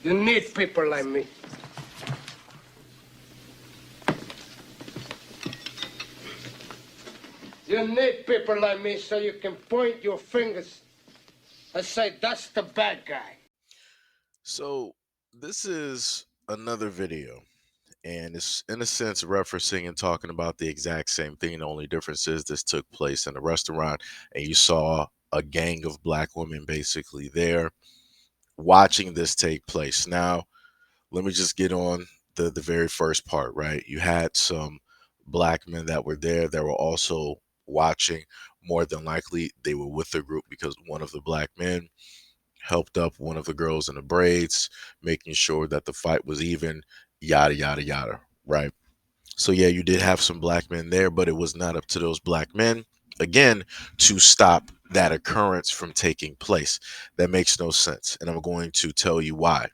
You need people like me. You need people like me so you can point your fingers and say, that's the bad guy. So this is another video, and it's in a sense referencing and talking about the exact same thing. The only difference is this took place in a restaurant, and you saw a gang of black women basically there watching this take place. Now, let me just get on the very first part, right? You had some black men that were there that were also watching. More than likely, they were with the group because one of the black men helped up one of the girls in the braids, making sure that the fight was even, yada, yada, yada, right? So, yeah, you did have some black men there, but it was not up to those black men, again, to stop that occurrence from taking place. That makes no sense. And I'm going to tell you why.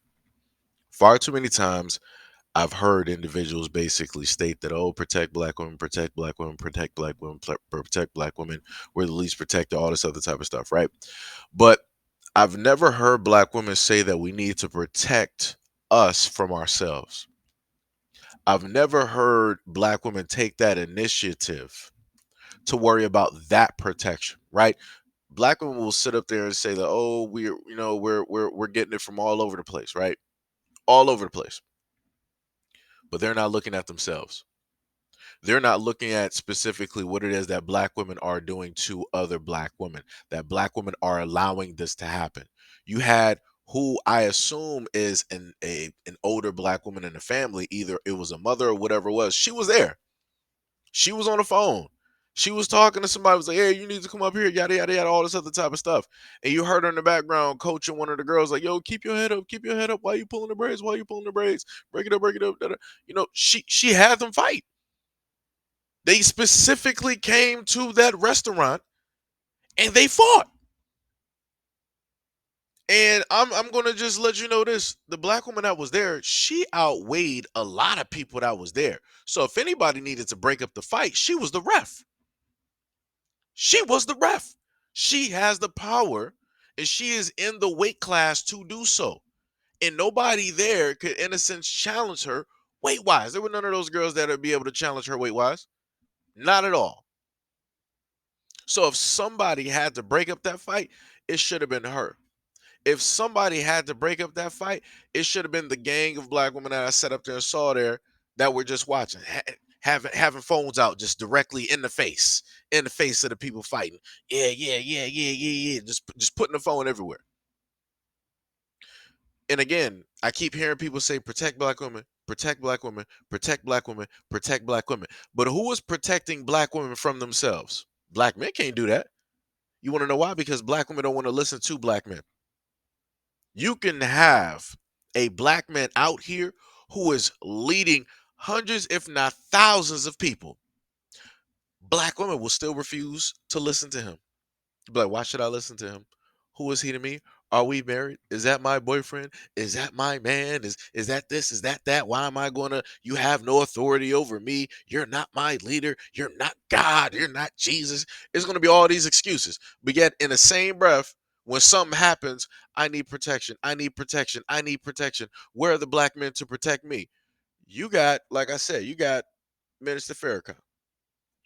Far too many times I've heard individuals basically state that, oh, protect black women, protect black women, protect black women, protect black women. We're the least protected, all this other type of stuff, right? But I've never heard black women say that we need to protect us from ourselves. I've never heard black women take that initiative to worry about that protection, right? Black women will sit up there and say that, oh, we're getting it from all over the place, right? All over the place. But they're not looking at themselves. They're not looking at specifically what it is that black women are doing to other black women, that black women are allowing this to happen. You had who I assume is an older black woman in the family, either it was a mother or whatever it was. She was there. She was on the phone. She was talking to somebody, was like, hey, you need to come up here, yada, yada, yada, all this other type of stuff. And you heard her in the background coaching one of the girls, like, yo, keep your head up, keep your head up. Why you pulling the braids? Why you pulling the braids? Break it up, break it up. Da, da. She had them fight. They specifically came to that restaurant and they fought. And I'm gonna just let you know this: the black woman that was there, she outweighed a lot of people that was there. So if anybody needed to break up the fight, she was the ref. She was the ref. She has the power, and she is in the weight class to do so. And nobody there could, in a sense, challenge her weight wise. There were none of those girls that would be able to challenge her weight wise. Not at all. So if somebody had to break up that fight, it should have been her. If somebody had to break up that fight, it should have been the gang of black women that I sat up there and saw there that were just watching, having phones out just directly in the face of the people fighting. Yeah, yeah, yeah, yeah, yeah, yeah. Just putting the phone everywhere. And again, I keep hearing people say protect black women, protect black women, protect black women, protect black women. But who is protecting black women from themselves? Black men can't do that. You want to know why? Because black women don't want to listen to black men. You can have a black man out here who is leading hundreds, if not thousands, of people. Black women will still refuse to listen to him. Be like, why should I listen to him? Who is he to me? Are we married? Is that my boyfriend? Is that my man? Is that this? Is that that? Why am I gonna? You have no authority over me. You're not my leader. You're not God. You're not Jesus. It's gonna be all these excuses. But yet, in the same breath, when something happens, I need protection. I need protection. I need protection. Where are the black men to protect me? You got, like I said, you got Minister Farrakhan.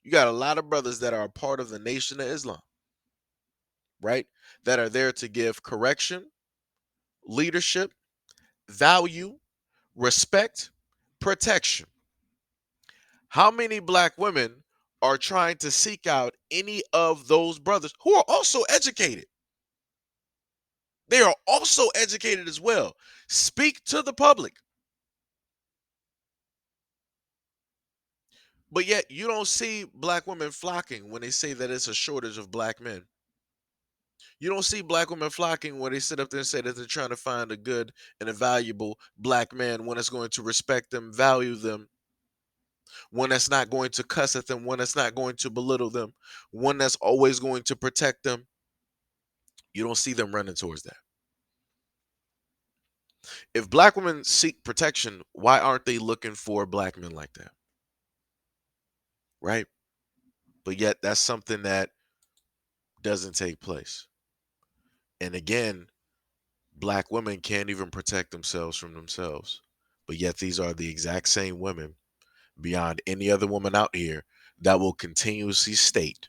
You got a lot of brothers that are a part of the Nation of Islam, right? That are there to give correction, leadership, value, respect, protection. How many black women are trying to seek out any of those brothers who are also educated? They are also educated as well. Speak to the public. But yet you don't see black women flocking when they say that it's a shortage of black men. You don't see black women flocking when they sit up there and say that they're trying to find a good and a valuable black man, one that's going to respect them, value them, one that's not going to cuss at them, one that's not going to belittle them, one that's always going to protect them. You don't see them running towards that. If black women seek protection, why aren't they looking for black men like that? Right? But yet that's something that doesn't take place. And again, Black women can't even protect themselves from themselves. But yet these are the exact same women beyond any other woman out here that will continuously state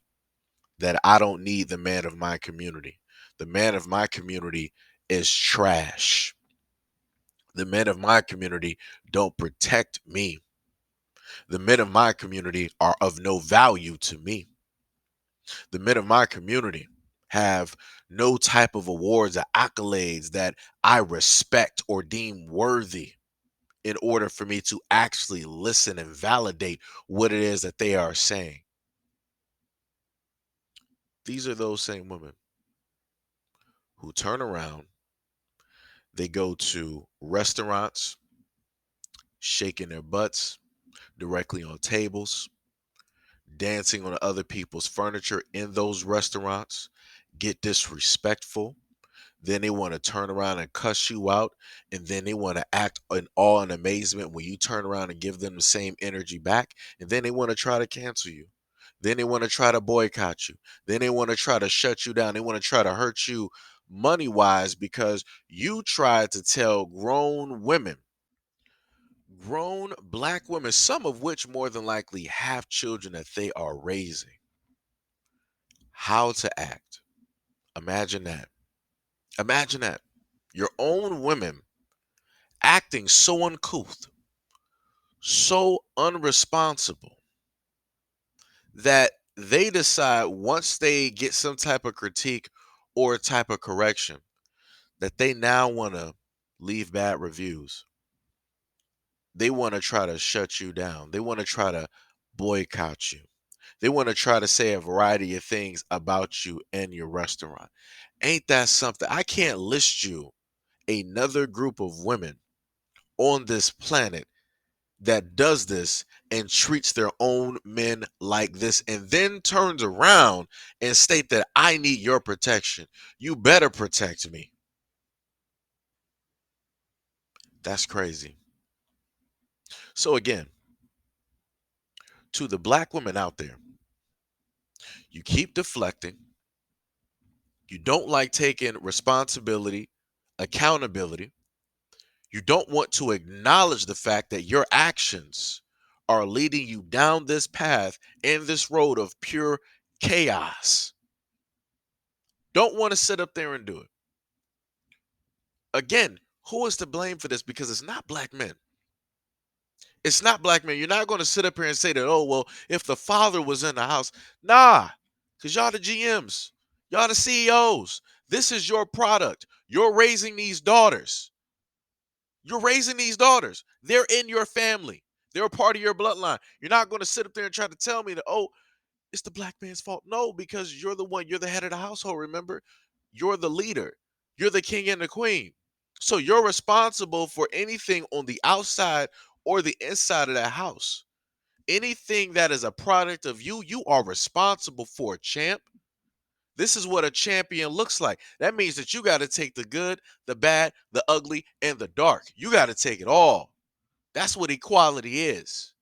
that I don't need the man of my community. The man of my community is trash. The men of my community don't protect me. The men of my community are of no value to me. The men of my community have no type of awards or accolades that I respect or deem worthy in order for me to actually listen and validate what it is that they are saying. These are those same women who turn around, they go to restaurants, shaking their butts directly on tables, dancing on other people's furniture in those restaurants, get disrespectful. Then they want to turn around and cuss you out. And then they want to act in awe and amazement when you turn around and give them the same energy back. And then they want to try to cancel you. Then they want to try to boycott you. Then they want to try to shut you down. They want to try to hurt you money wise because you tried to tell grown black women, some of which more than likely have children that they are raising, how to act. Imagine that. Imagine that. Your own women acting so uncouth, so unresponsible that they decide once they get some type of critique or type of correction that they now want to leave bad reviews. They want to try to shut you down. They want to try to boycott you. They want to try to say a variety of things about you and your restaurant. Ain't that something? I can't list you another group of women on this planet that does this and treats their own men like this and then turns around and state that I need your protection. You better protect me. That's crazy. So again, to the black women out there, you keep deflecting. You don't like taking responsibility, accountability. You don't want to acknowledge the fact that your actions are leading you down this path and this road of pure chaos. Don't want to sit up there and do it. Again, who is to blame for this? Because it's not black men. It's not black men. You're not going to sit up here and say that, oh, well, if the father was in the house. Nah, because y'all the GMs, y'all the CEOs. This is your product. You're raising these daughters. You're raising these daughters. They're in your family. They're a part of your bloodline. You're not going to sit up there and try to tell me that, oh, it's the black man's fault. No, because you're the one, you're the head of the household, remember? You're the leader. You're the king and the queen. So you're responsible for anything on the outside or the inside of that house. Anything that is a product of you, you are responsible for, champ. This is what a champion looks like. That means that you got to take the good, the bad, the ugly, and the dark. You got to take it all. That's what equality is.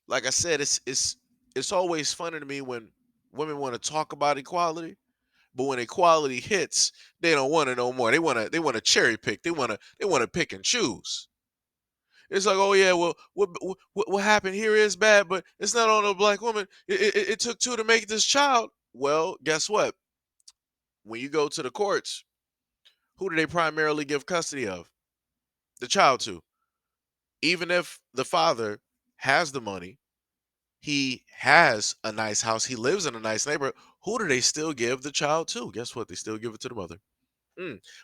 Like I said, it's always funny to me when women want to talk about equality, but when equality hits, they don't want it no more. They want to cherry pick. They want to pick and choose. It's like, oh yeah, well, what happened here is bad, but it's not on a black woman. It took two to make this child. Well, guess what? When you go to the courts, who do they primarily give custody of? The child to. Even if the father has the money, he has a nice house, he lives in a nice neighborhood, who do they still give the child to? Guess what? They still give it to the mother.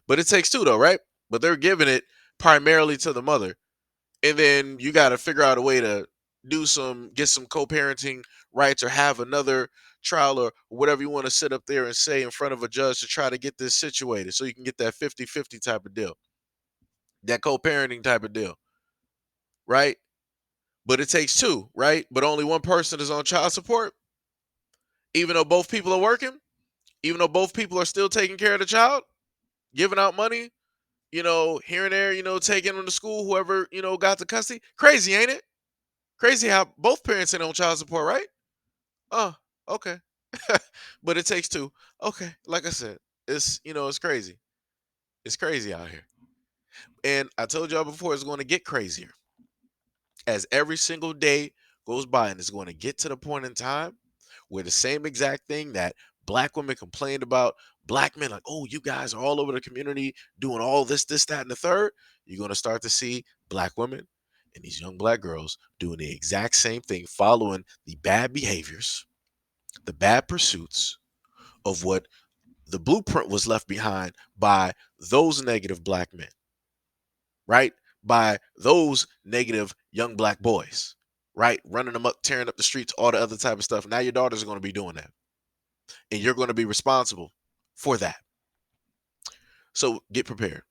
But it takes two, though, right? But they're giving it primarily to the mother. And then you got to figure out a way to get some co-parenting rights or have another trial or whatever you want to sit up there and say in front of a judge to try to get this situated so you can get that 50-50 type of deal, that co-parenting type of deal, right? But it takes two, right? But only one person is on child support, even though both people are working, even though both people are still taking care of the child, giving out money, here and there, taking them to school, whoever, got the custody. Crazy, ain't it? Crazy how both parents ain't on child support, right? Oh, okay. But it takes two. Okay, like I said, it's crazy. It's crazy out here. And I told y'all before, it's going to get crazier as every single day goes by, and it's going to get to the point in time where the same exact thing that black women complained about, black men like, oh, you guys are all over the community doing all this, that, and the third. You're going to start to see black women and these young black girls doing the exact same thing, following the bad behaviors, the bad pursuits of what the blueprint was left behind by those negative black men, right? By those negative young black boys, right? Running them up, tearing up the streets, all the other type of stuff. Now your daughters are going to be doing that, and you're going to be responsible for that. So get prepared.